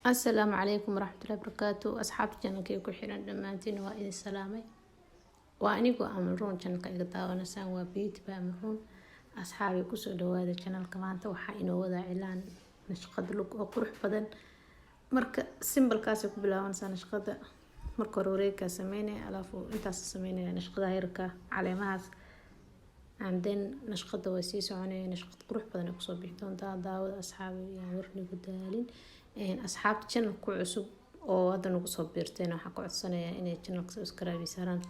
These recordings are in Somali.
السلام عليكم ورحمة الله وبركاته. أصحاب جنكي كحيران دمانتين وإذا سلامي وأنيكو أمرون جنكي قطاوة نسان وبيت بأمرون أصحابي كسو دوادة جنال كمانتا وحاينو ودا إعلان نشقد لك وقروح بدن مركا سيمبل كاسي كبلاوان سا نشقد مركا روريكا سميني ألافو انتاس سميني نشقد هيركا على ماس عندن نشقد وسيسو عني نشقد قروح بدن اكسو بيحتون دا داود أصحابي يعني ورني قدالين asxaabta channel ku cusub oo hadda nagu soo biirteen waxaan ku codsanayaa inay channel subscribe saaraan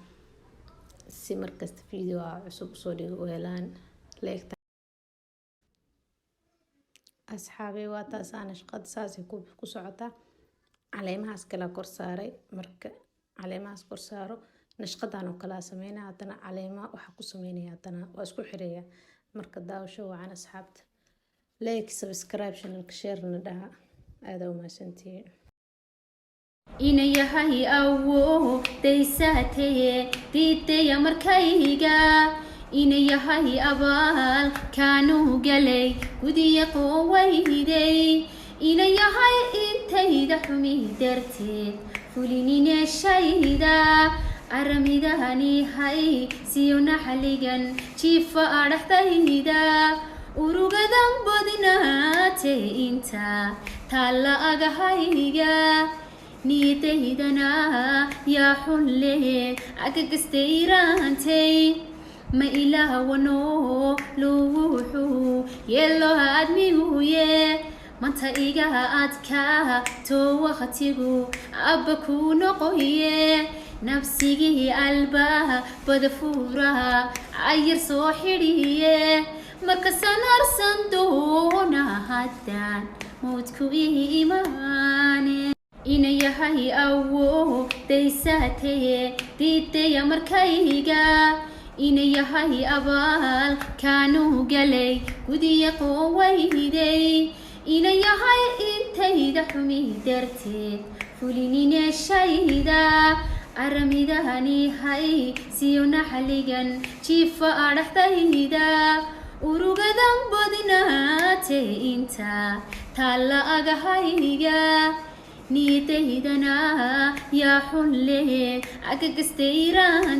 si markasta video cusub soo dhigo oo helaan leegta asxaabay waa taasaan shaqada saasi ku socota caleemahaas kala kor saaray marka caleemahaas kor saaro nashqadan oo kala sameynaa hadana caleemaha waxa ku sameynaya hadana waa isku xireeyaa marka daawasho wacan asxaabta like subscribe channel share na dhaha هذا وما سنتين inayahay awo deysatee diidaya markayga inayahay abaal kaanu galay gudiya qowayday inayahay intayda xumi darteed fulinine shayda aramidahani hay siyuna xaligan jiifa adhaxdayda urugadan badnaate inta tala agahayga niyadeydana yaa xulle agagasteyrantay ma ilaawano luuxu yeelo aadmiguye manta iga adka to waqtigu abba ku noqoye nafsigii alba badafuraha ayar soo xidhiye marka sanarsan doona haddaan moodku iimaane inayahay awo deysatee diidaya markayga inayahay abaal kaanu galay gudiya qowayday inayahay intayda xumi darteed fulinine shayda aramidahani hay siyuna xaligan jiifa adhaxdayda urugadan badnaate inta tala agahayga niyadeydana yaa xulle agagasteyran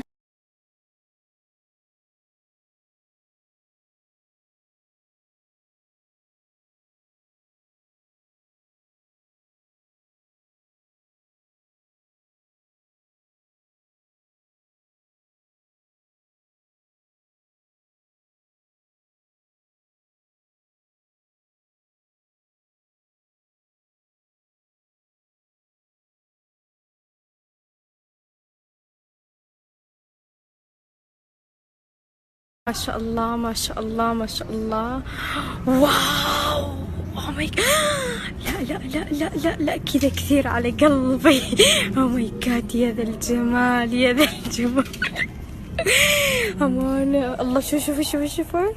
ما شاء الله ما شاء الله ما شاء الله. واو اوه ماي لا لا لا لا لا لا كذا كثير على قلبي. اوه ماي جاد يا ذا الجمال يا ذا الجمال. امانه الله. شوفوا